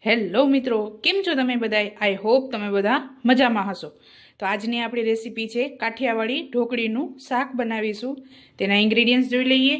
Hello મિત્રો, કેમ છો તમે બધા? આઈ હોપ તમે બધા મજામાં હશો. તો આજની આપણી રેસીપી છે કાઠિયાવાડી ઢોકળીનું શાક બનાવીશું. તેના ઇન્ગ્રેડિયન્ટ્સ જોઈ લઈએ.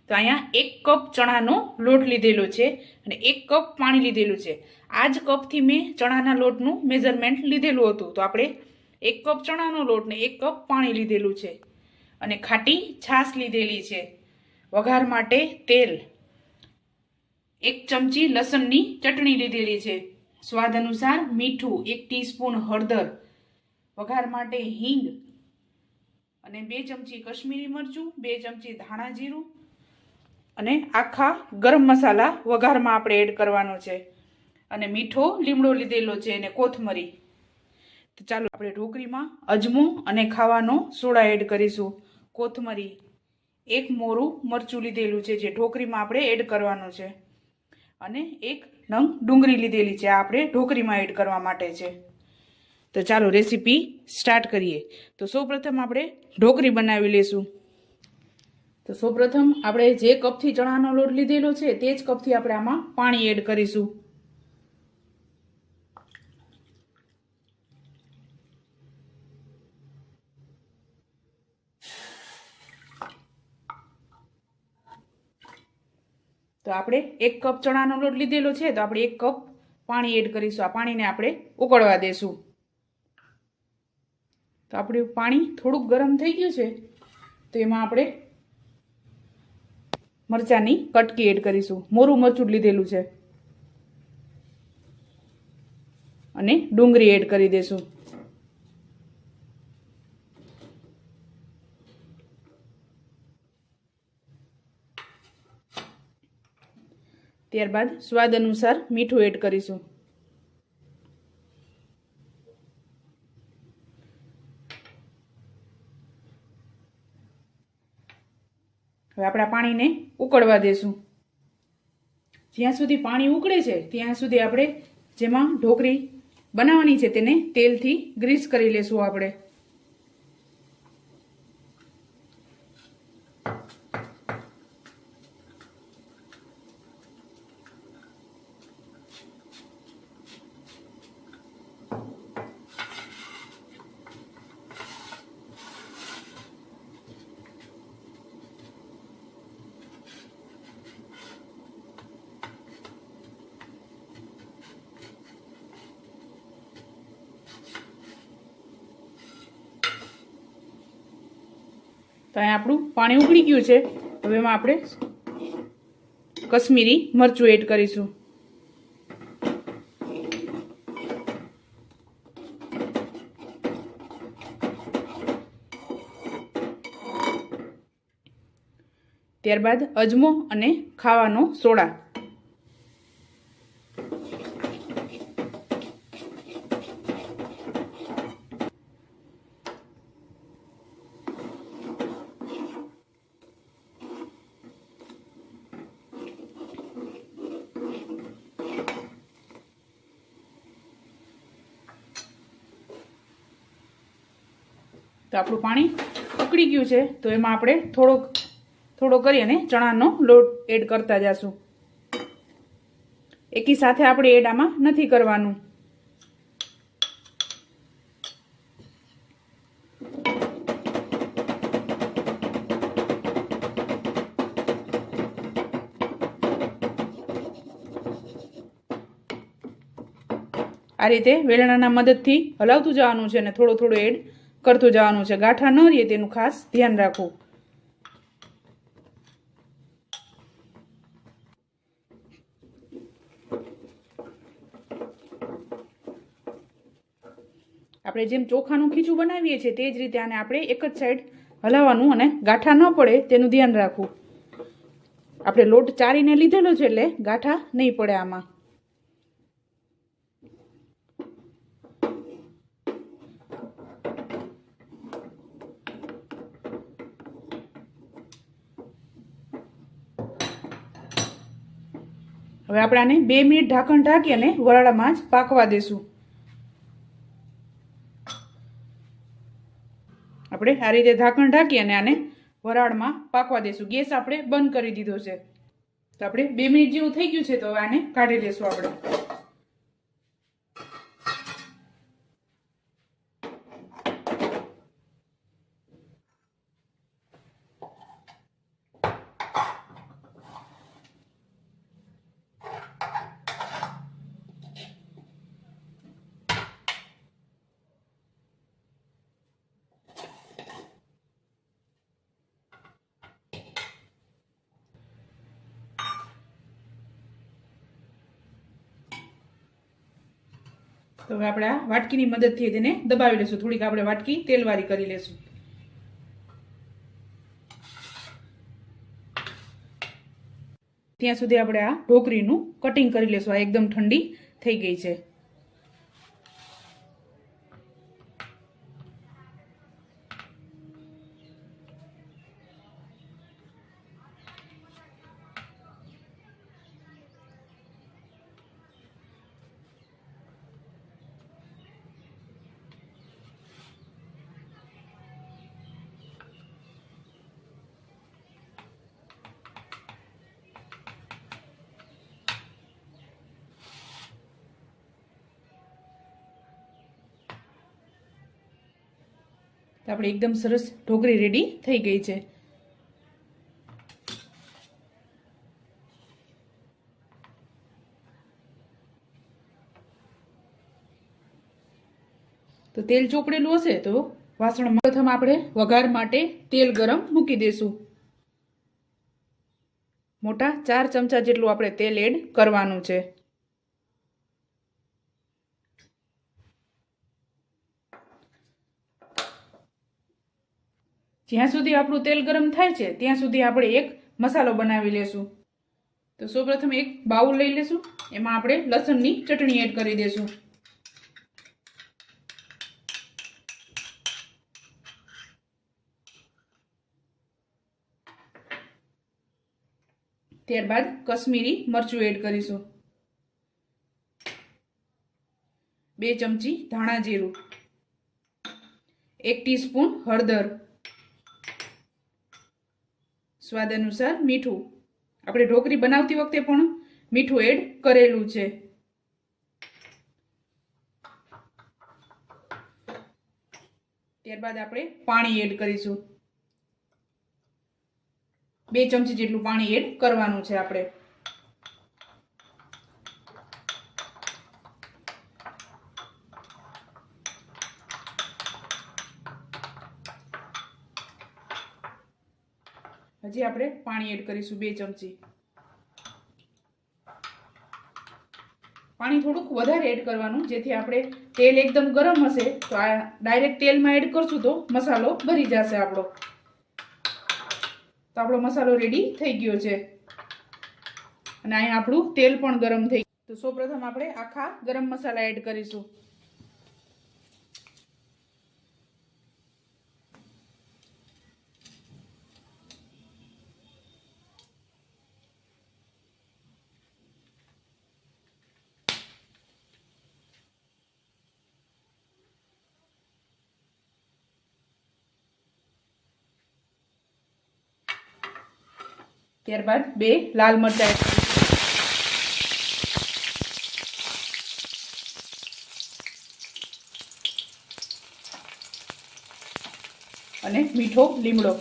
તો અહીંયા 1 કપ ચણાનો લોટ લીધેલો છે અને 1 કપ પાણી લીધેલું છે. આ જ કપથી મેં ચણાના લોટનું મેઝરમેન્ટ લીધેલું હતું. તો આપણે 1 કપ ચણાનો લોટ ને 1 કપ પાણી લીધેલું છે અને ખાટી છાશ લીધેલી છે. વઘાર માટે તેલ, 1 ચમચી લસણની ચટણી લીધેલી છે, સ્વાદ અનુસાર મીઠું, 1 ટીસ્પૂન હળદર, વઘાર માટે હિંગ અને 2 ચમચી કશ્મીરી મરચું, 2 ચમચી ધાણા જીરું અને આખા ગરમ મસાલા વઘારમાં આપણે એડ કરવાનો છે અને મીઠો લીમડો લીધેલો છે અને કોથમરી. તો ચાલો આપણે ઢોકળીમાં અજમો અને ખાવાનો સોડા એડ કરીશું, કોથમરી, 1 મોરું મરચું લીધેલું છે જે ઢોકળીમાં આપણે એડ કરવાનું છે અને 1 નંગ ડુંગળી લીધેલી છે, આ આપણે ઢોકળીમાં એડ કરવા માટે છે. તો ચાલો રેસીપી સ્ટાર્ટ કરીએ. તો સૌપ્રથમ આપણે ઢોકળી બનાવી લઈશું. તો સૌપ્રથમ આપણે જે કપથી ચણાનો લોટ લીધેલો છે તે જ કપથી આપણે આમાં પાણી એડ કરીશું. તો આપણે 1 કપ ચણાનો લોટ લીધેલો છે તો આપણે 1 કપ પાણી એડ કરીશું. આ પાણીને આપણે ઉકળવા દેશું. તો આપણું પાણી થોડુંક ગરમ થઈ ગયું છે તો એમાં આપણે મરચાંની કટકી એડ કરીશું. મોરું મરચું લીધેલું છે અને ડુંગળી એડ કરી દેશું. ત્યારબાદ સ્વાદ અનુસાર મીઠું એડ કરીશું. હવે આપણે પાણીને ઉકળવા દેશું. જ્યાં સુધી પાણી ઉકળે છે ત્યાં સુધી આપણે જેમાં ઢોકળી બનાવવાની છે તેને તેલથી ગ્રીસ કરી લેશું. આપણે તો અહીંયા આપણું પાણી ઉકળી ગયું છે. હવે એમાં આપણે કશ્મીરી મરચું એડ કરીશું. ત્યારબાદ અજમો અને ખાવાનો સોડા. તો આપણું પાણી ઉકળી ગયું છે તો એમાં આપણે થોડો કરી અને ચણાનો લોટ એડ કરતા જઈશું. એકી સાથે આપણે એડ આમાં નથી કરવાનું. આ રીતે વેલણાના મદદથી હલાવતું જવાનું છે અને થોડું એડ કરતું જવાનું છે. ગાંઠા ન રહે તેનું ખાસ ધ્યાન રાખવું. આપણે જેમ ચોખાનું ખીચું બનાવીએ છીએ તે જ રીતે આને આપણે એક જ સાઈડ હલાવવાનું અને ગાંઠા ન પડે તેનું ધ્યાન રાખવું. આપણે લોટ ચારીને લીધેલો છે એટલે ગાંઠા નહીં પડે આમાં. હવે આપણે આને 2 મિનિટ ઢાંકણ ઢાંકી અને વરાળામાં જ પાકવા દેશું. આપણે આ રીતે ઢાંકણ ઢાંકી અને આને વરાળમાં પાકવા દેશું. ગેસ આપણે બંધ કરી દીધો છે. તો આપણે 2 મિનિટ જેવું થઈ ગયું છે તો હવે આને કાઢી લેશું આપણે. તો હવે આપણે આ વાટકીની મદદથી તેને દબાવી લેશું. થોડીક આપણે વાટકી તેલવાળી કરી લેશું. ત્યાં સુધી આપણે આ ઢોકળીનું કટિંગ કરી લેશું. આ એકદમ ઠંડી થઈ ગઈ છે. આપણે એકદમ સરસ ઢોકળી રેડી થઈ ગઈ છે. તો તેલ ચોપડેલું હશે તો વાસણમાં પ્રથમ આપણે વઘાર માટે તેલ ગરમ મૂકી દેશું. મોટા 4 ચમચા જેટલું આપણે તેલ એડ કરવાનું છે. જ્યાં સુધી આપણું તેલ ગરમ થાય છે ત્યાં સુધી આપણે એક મસાલો બનાવી લેશું. તો સૌપ્રથમ એક બાઉલ લઈ લેશું. એમાં આપણે લસણની ચટણી એડ કરી દેશું. ત્યારબાદ કશ્મીરી મરચું એડ કરીશું. 2 ચમચી ધાણા જીરું, 1 ટીસ્પૂન હળદર, સ્વાદ અનુસાર મીઠું. આપણે ઢોકળી બનાવતી વખતે પણ મીઠું એડ કરેલું છે. ત્યારબાદ આપણે પાણી એડ કરીશું. 2 ચમચી જેટલું પાણી એડ કરવાનું છે આપણે. હજી આપણે પાણી એડ કરીશું 2 ચમચી. પાણી થોડુંક વધારે એડ કરવાનું, જેથી આપણે તેલ એકદમ ગરમ હશે તો આ ડાયરેક્ટ તેલમાં એડ કરશું તો મસાલો ભરી જશે આપણો. તો આપણો મસાલો રેડી થઈ ગયો છે અને અહીંયા આપણું તેલ પણ ગરમ થઈ ગયું. તો સૌપ્રથમ આપણે આખા ગરમ મસાલા એડ કરીશું. ત્યારબાદ 2 લાલ મરચાં એડ કરીશું. અને મીઠો લીમડો.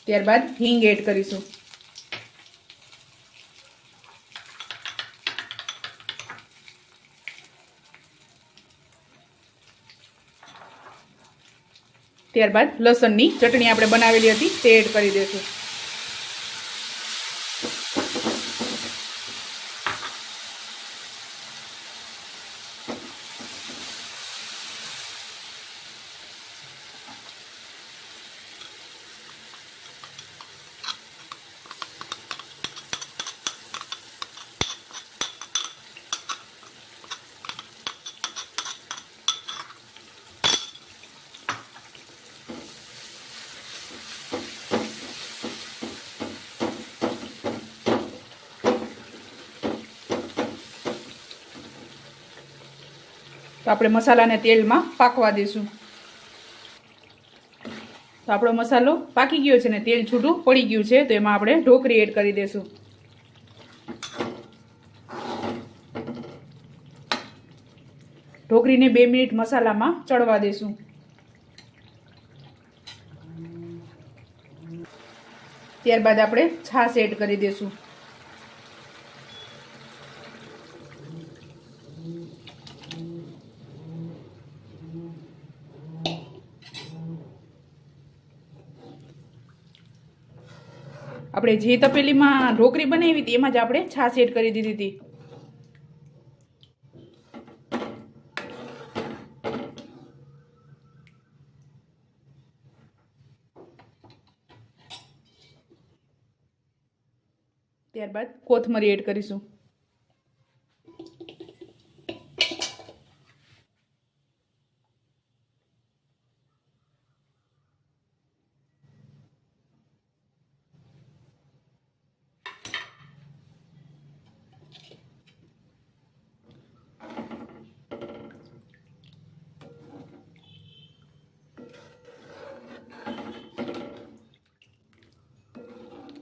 ત્યારબાદ હિંગ એડ કરીશું. ત્યારબાદ લસણની ચટણી આપણે બનાવેલી હતી તે એડ કરી દઈશું. તો આપણે મસાલાને તેલમાં પાકવા દઈશું. તો આપણો મસાલો પાકી ગયો છે ને તેલ છૂટું પડી ગયું છે, તો એમાં આપણે ઢોકળી એડ કરી દઈશું. ઢોકળીને 2 મિનિટ મસાલામાં ચડવા દઈશું. ત્યારબાદ આપણે છાશ એડ કરી દઈશું. આપણે જે તપેલીમાં ઢોકળી બનાવી હતી એમાં જ આપણે છાશ એડ કરી દીધી હતી. ત્યારબાદ કોથમરી એડ કરીશું.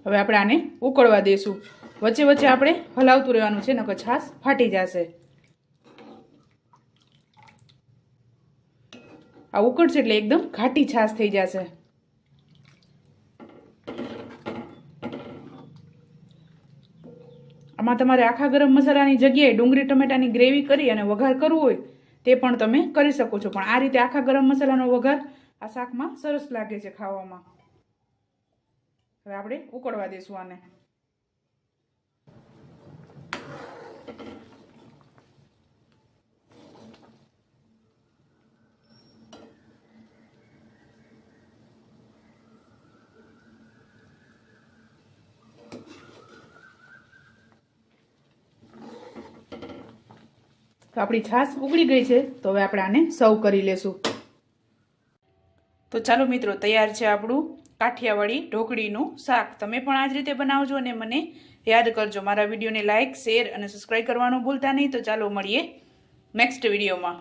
હવે આપણે આને ઉકળવા દઈશું. વચ્ચે વચ્ચે આપણે હલાવતું રહેવાનું છે, નકર છાશ ફાટી જશે. આ ઉકળશે એટલે એકદમ ઘાટી છાશ થઈ જશે. આમાં તમારે આખા ગરમ મસાલાની જગ્યાએ ડુંગળી ટમેટાની ગ્રેવી કરી અને વઘાર કરવું હોય તે પણ તમે કરી શકો છો. પણ આ રીતે આખા ગરમ મસાલાનો વઘાર આ શાકમાં સરસ લાગે છે ખાવામાં. હવે આપણે ઉકળવા દઈશું આને. તો આપણી છાશ ઉકળી ગઈ છે, તો હવે આપણે આને સર્વ કરી લેશું. તો ચાલો મિત્રો, તૈયાર છે આપણું કાઠિયાવાડી ઢોકળીનું શાક. તમે પણ આ જ રીતે બનાવજો અને મને યાદ કરજો. મારા વિડીયોને લાઇક, શેર અને સબસ્ક્રાઈબ કરવાનું ભૂલતા નહીં. તો ચાલો મળીએ નેક્સ્ટ વિડીયોમાં.